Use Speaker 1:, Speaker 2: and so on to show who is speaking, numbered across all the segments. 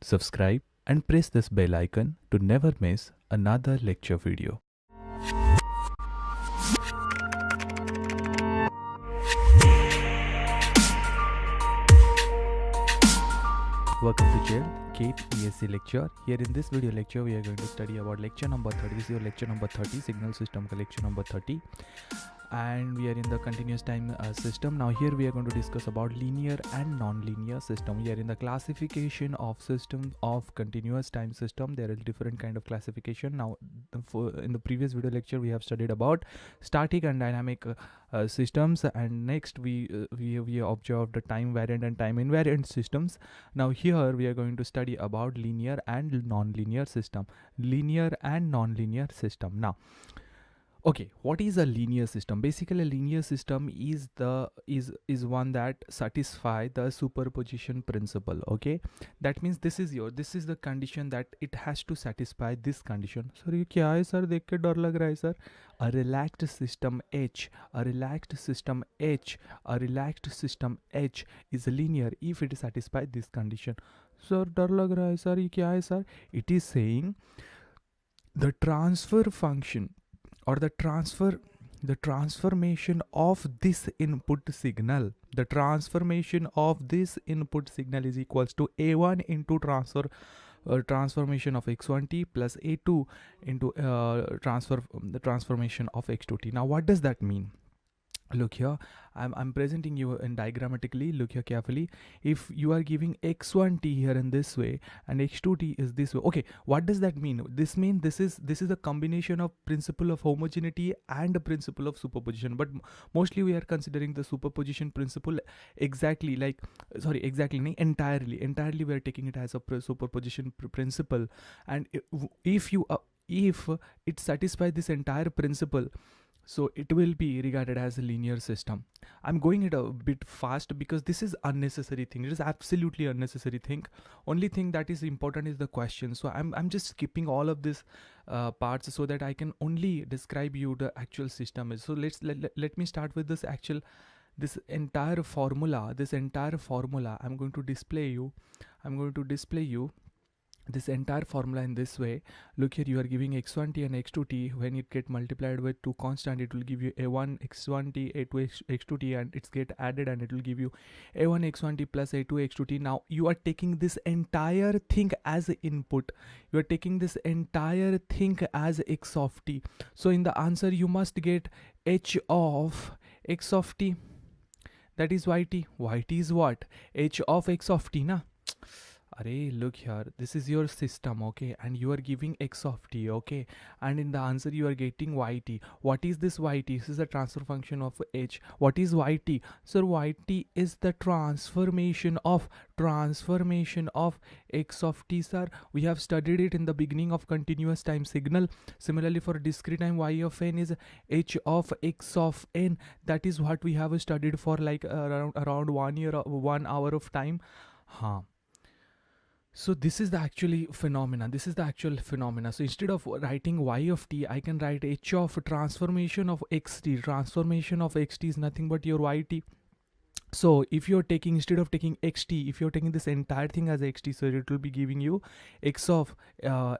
Speaker 1: subscribe and press this bell icon to never miss another lecture video. Welcome to GATE ESE lecture. Here in this video lecture we are going to study about lecture number 30. This is your lecture number 30, signal system ka lecture number 30, and we are in the continuous time system. Now here we are going to discuss about linear and non-linear system. We are in the classification of system of continuous time system. There is different kind of classification. Now in the previous video lecture we have studied about static and dynamic systems, and next we observed the time variant and time invariant systems. Now here we are going to study about linear and non-linear system. Linear and non-linear system. Now okay, what is a linear system? Basically a linear system is one that satisfy the superposition principle. Okay, that means this is the condition that it has to satisfy this condition. Sir ये क्या है sir, देख के डर लग रहा है sir. A relaxed system H is linear if it satisfies this condition. Sir डर लग रहा है सर, ये क्या है sir? It is saying the transfer function or the transformation of this input signal, is equals to A1 into transformation of x1t plus A2 into the transformation of x2t. Now what does that mean? Look here, I'm presenting you in diagrammatically. Look here carefully. If you are giving x1t here in this way and x2t is this way, okay, what does that mean? This means this is a combination of principle of homogeneity and a principle of superposition, but mostly we are considering the superposition principle entirely we are taking it as a superposition principle. And if it satisfies this entire principle, so it will be regarded as a linear system. I'm going it a bit fast because this is unnecessary thing. It is absolutely unnecessary thing. Only thing that is important is the question. So I'm just skipping all of this parts so that I can only describe you the actual system. So let me start with this entire formula. I'm going to display you this entire formula in this way. Look here, you are giving x1t and x2t. When it get multiplied with two constant, it will give you a1 x1t, a2 x2t, and it's get added and it will give you a1 x1t plus a2 x2t. Now you are taking this entire thing as input. You are taking this entire thing as x of t. So in the answer you must get h of x of t, that is yt. Yt is what? H of x of t, na? Array, look here, this is your system, okay, and you are giving x of t, okay, and in the answer you are getting yt. What is this yt? This is a transfer function of h. What is yt? So yt is the transformation of x of t, sir. We have studied it in the beginning of continuous time signal. Similarly for discrete time, y of n is h of x of n. That is what we have studied for like around 1 hour of time. So this is the actual phenomena. So instead of writing y of t, I can write h of transformation of xt. Transformation of xt is nothing but your yt. So if you're taking, instead of taking xt, if you're taking this entire thing as xt, so it will be giving you x of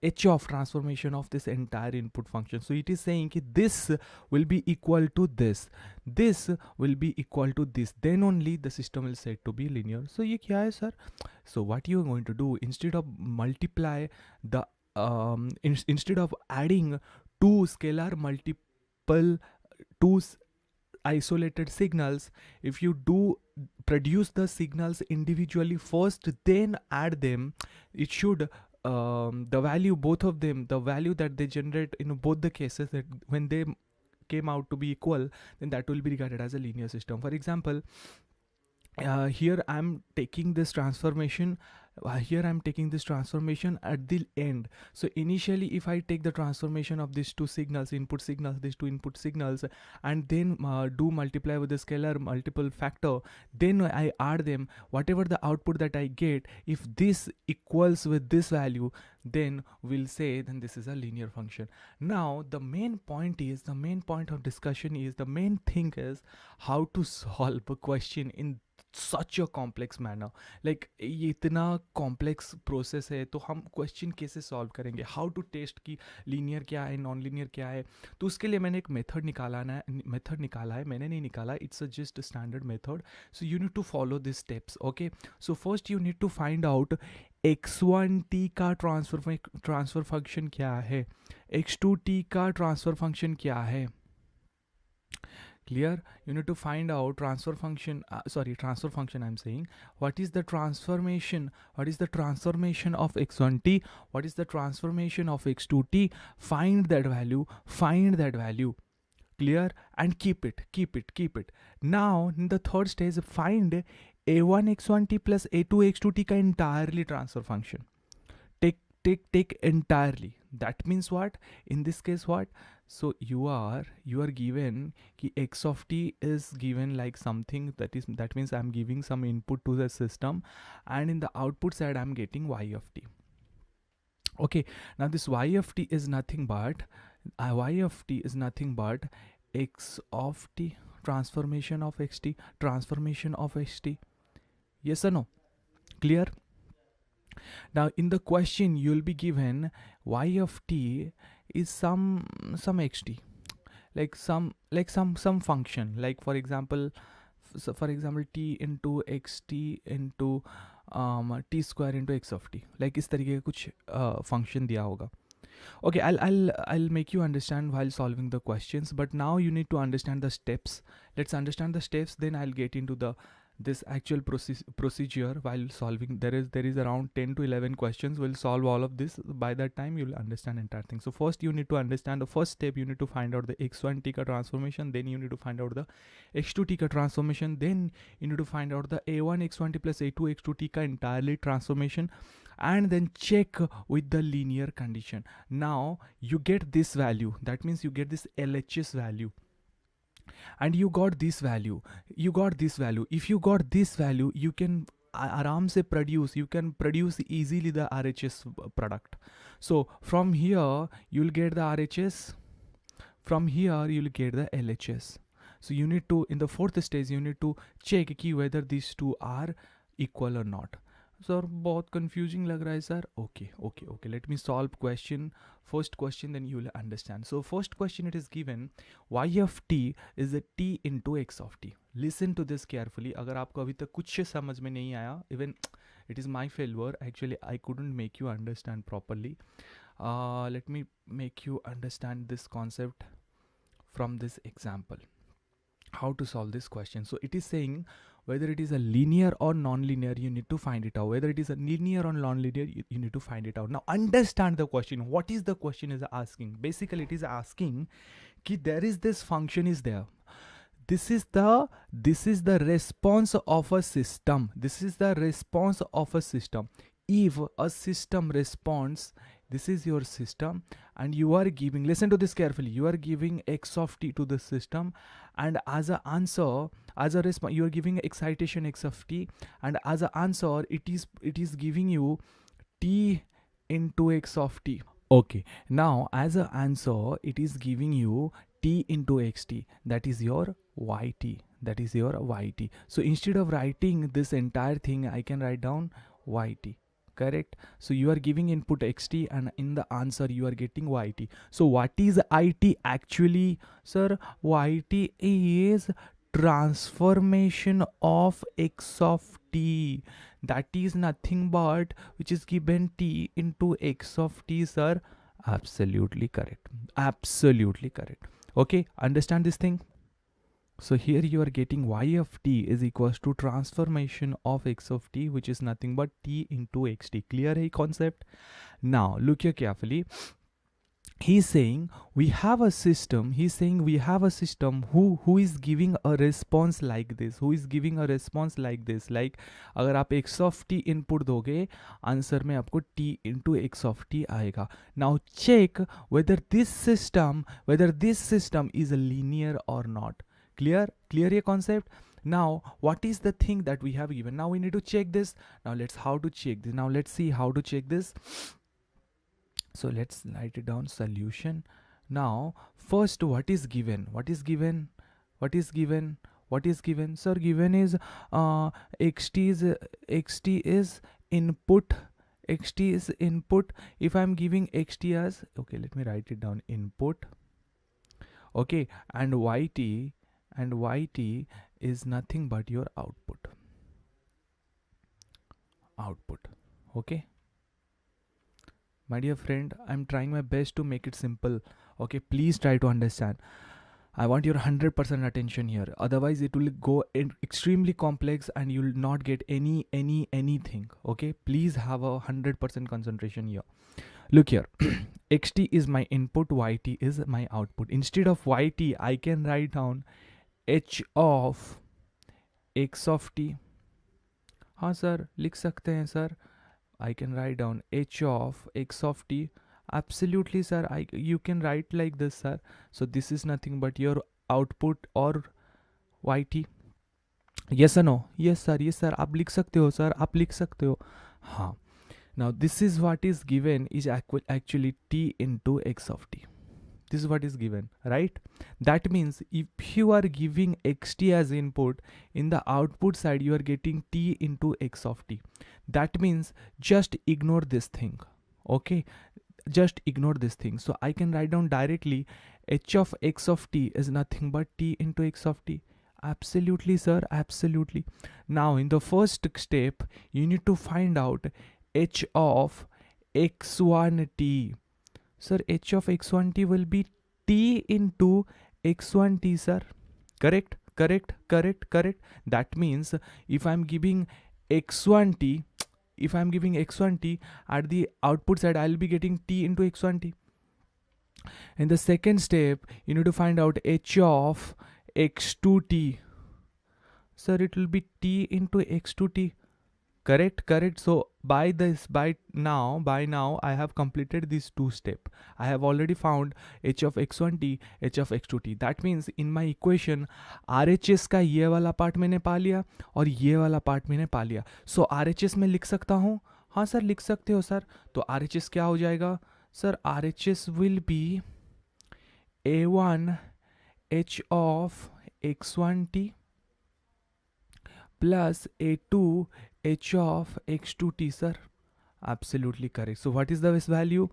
Speaker 1: h of transformation of this entire input function. So it is saying that this will be equal to this will be equal to this, then only the system will said to be linear. So ye kya hai, sir? So what you are going to do, instead of multiply the instead of adding two scalar multiple two isolated signals, if you do produce the signals individually first, then add them, it should the value, both of them, the value that they generate in both the cases, that when they came out to be equal, then that will be regarded as a linear system. For example, here I'm taking this transformation at the end. So initially if I take the transformation of these two signals, input signals, and then do multiply with the scalar multiple factor, then I add them, whatever the output that I get, if this equals with this value, then we'll say then this is a linear function. Now the main point of discussion is, the main thing is how to solve a question in such a complex manner. Like ये इतना complex process है, तो हम question कैसे solve करेंगे, how to test कि linear क्या है, non-linear क्या है. तो उसके लिए मैंने एक method निकाला है, मैंने नहीं निकाला, it's a just a standard method. So you need to follow these steps. Okay, so first you need to find out x1t का ट्रांसफर फंक्शन क्या है, x2t का ट्रांसफर फंक्शन क्या है. Clear? You need to find out transfer function I'm saying, what is the transformation of x1t, what is the transformation of x2t, find that value. Clear? And keep it. Now in the third stage, find a1 x1t plus a2 x2t का entirely transfer function. Take entirely. That means what? In this case what? So you are given ki x of t is given like something, that means I'm giving some input to the system, and in the output side I'm getting y of t. Okay, now this y of t is nothing but x of t, transformation of xt. Yes or no? Clear? Now in the question you'll be given y of t is some xt, like some function, like for example t into xt into t square into x of t, like इस तरीके का कुछ function दिया होगा. Okay, I'll make you understand while solving the questions, but now you need to understand the steps. Let's understand the steps, then I'll get into this actual procedure while solving. There is around 10 to 11 questions. We'll solve all of this. By that time you'll understand entire thing. So first you need to understand the first step. You need to find out the x1t ka transformation, then you need to find out the x2t ka transformation, then you need to find out the a1 x1t plus a2 x2t ka entirely transformation, and then check with the linear condition. Now you get this value, that means you get this LHS value, and you got this value. If you got this value, you can आराम से produce easily the RHS product. So from here you'll get the RHS, from here you'll get the LHS. So you need to, in the fourth stage, you need to check कि whether these two are equal or not. Sir बहुत confusing लग रहा है sir. Okay, let me solve first question, then you will understand. So first question, it is given y of t is a t into x of t. Listen to this carefully. अगर आपको अभी तक कुछ समझ में नहीं आया, even it is my failure, actually I couldn't make you understand properly. Let me make you understand this concept from this example, how to solve this question. So it is saying whether it is a linear or non-linear, you need to find it out. Whether it is a linear or non-linear, you need to find it out. Now understand the question. What is the question is asking? Basically it is asking कि there is this function is there. This is the response of a system. If a system responds, this is your system, and you are giving, listen to this carefully, you are giving x of t to the system, and as a answer, as a response, you are giving excitation x of t, and as an answer it is giving you t into x of t. Okay, now as an answer it is giving you t into xt, that is your yt. So instead of writing this entire thing, I can write down yt. Correct? So you are giving input xt, and in the answer you are getting yt. So what is it actually? Sir, yt is transformation of x of t. That is nothing but which is given t into x of t, sir. Absolutely correct. Okay, understand this thing? So here you are getting y of t is equals to transformation of x of t, which is nothing but t into xt. Clear hai concept? Now look here carefully. He's saying we have a system. Who is giving a response like this. Like अगर आप x of t input दोगे, answer में आपको t into x of t आएगा. Now check whether this system is linear or not. Clear ये concept? Now what is the thing that we have given? Now we need to check this. Now let's see how to check this. So let's write it down. Solution. Now first, what is given? What is given? What is given? What is given? Sir, given is xt is input. Xt is input. If I'm giving xt as, okay, let me write it down, input. Okay, and yt is nothing but your output. Okay, my dear friend, I'm trying my best to make it simple. Okay, please try to understand. I want your 100% attention here. Otherwise, it will go extremely complex and you will not get anything. Okay, please have a 100% concentration here. Look here. xt is my input, yt is my output. Instead of yt, I can write down h of x of t. हाँ sir, लिख सकते हैं sir. I can write down h of x of t. Absolutely sir, you can write like this sir. So this is nothing but your output or yt. Yes or no? Yes sir, yes sir, आप लिख सकते हो sir, आप लिख सकते हो. हाँ. Now this is what is given is actually t into x of t. This is what is given, right? That means if you are giving xt as input, in the output side you are getting t into x of t. That means just ignore this thing. Okay, just ignore this thing. So I can write down directly h of x of t is nothing but t into x of t. Absolutely sir, absolutely. Now in the first step you need to find out h of x1t. Sir, h of x1t will be t into x1t sir. Correct. That means if I'm giving x1t, at the output side I'll be getting t into x1t. In the second step you need to find out h of x2t. Sir, it will be t into x2t. Correct. So by now I have completed these two steps. I have already found h of x1t, h of x2t. That means in my equation RHS का ये वाला part मैंने पा लिया और ये वाला part मैंने पा लिया. So RHS में लिख सकता हूँ. हाँ सर, लिख सकते हो सर. तो RHS क्या हो जाएगा sir? RHS will be a1 h of x1t plus a2 h of x2t sir. Absolutely correct. So what is this value?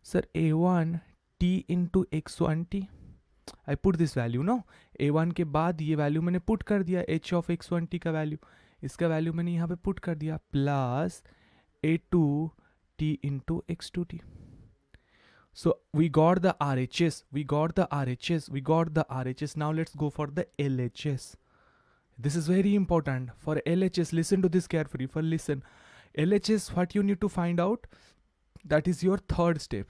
Speaker 1: Sir, a1 t into x1t. I put this value, no? a1 के बाद ये value मैंने put कर दिया, h of x1t का value. इसका value मैंने यहाँ पे put कर दिया plus a2 t into x2t. So we got the RHS. Now let's go for the LHS. This is very important. For LHS, listen to this carefully. LHS, what you need to find out, that is your third step.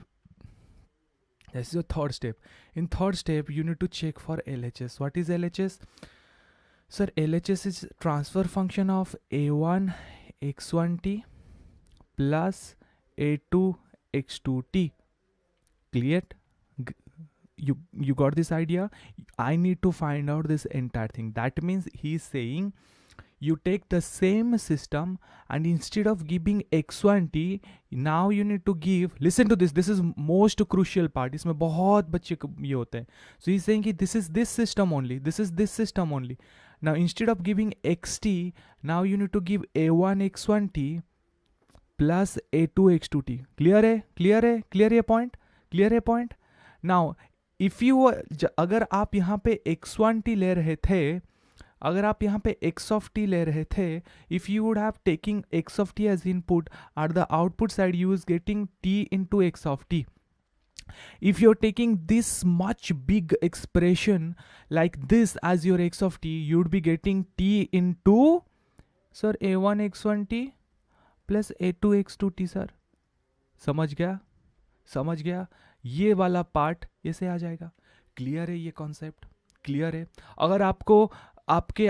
Speaker 1: In third step, you need to check for LHS. What is LHS? Sir, LHS is transfer function of a1 x1t plus a2 x2t. Clear? You got this idea? I need to find out this entire thing. That means he's saying you take the same system and instead of giving x1t, now you need to give, listen to this is most crucial part. इसमें बहुत बच्चे ये होते हैं. So he's saying कि this is this system only. Now instead of giving xt, now you need to give a1 x1t plus a2 x2t. Clear है point? Now if you अगर आप यहाँ पे x1t ले रहे थे, x of t ले रहे थे, if you would have taken x of t as input, at the output side you is getting t into x of t. If you're taking this much big expression like this as your x of t, you would be getting t into, sir, a1 x1t plus a2 x2t sir. समझ गया? ये वाला part ऐसे आ जाएगा. Clear है ये concept? Clear है? अगर आपके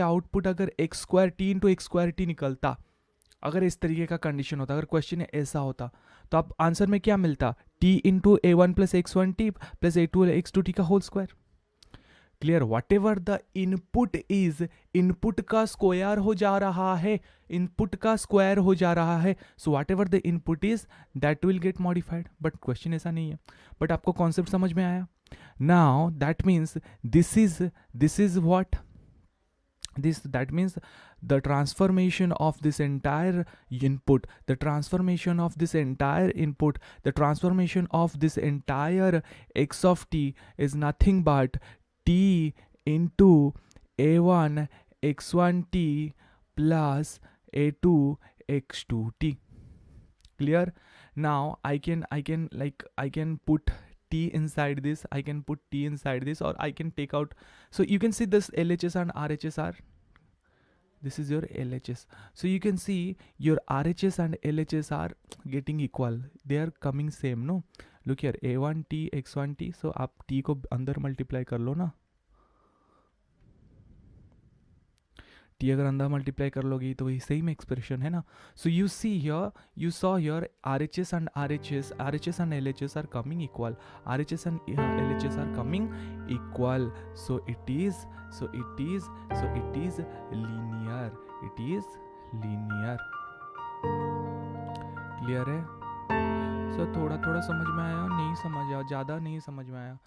Speaker 1: आउटपुट अगर x square t into x square T निकलता, अगर इस तरीके का कंडीशन होता, अगर क्वेश्चन ऐसा होता, तो आप आंसर में क्या मिलता? t into a1 plus x1t plus a2 x2t का whole square. Clear, whatever the input is, input का स्क्वायर हो जा रहा है, इनपुट का स्क्वायर हो जा रहा है, so what ever the input is that will get modified. But question ऐसा नहीं है, बट आपको कॉन्सेप्ट समझ में आया. Now that means this is what this, that means the transformation of this entire input, the transformation of this entire input, the transformation of this entire x of t is nothing but t into a1 x1 t plus a2 x2 t. Clear? Now I can put t inside this, I can put t inside this, or I can take out. So you can see this LHS and RHS are, this is your LHS. So you can see your RHS and LHS are getting equal, they are coming same. No, look here, a1t x1t. so आप t को अंदर multiply कर लो ना, t अगर अंदर multiply कर लोगी तो वही सेम एक्सप्रेशन है ना. So you see here, you saw here RHS and RHS and LHS are coming equal, RHS and LHS are coming equal. So it is linear, it is linear. Clear है? सो थोड़ा थोड़ा समझ में आया, नहीं समझ आया, ज़्यादा नहीं समझ में आया.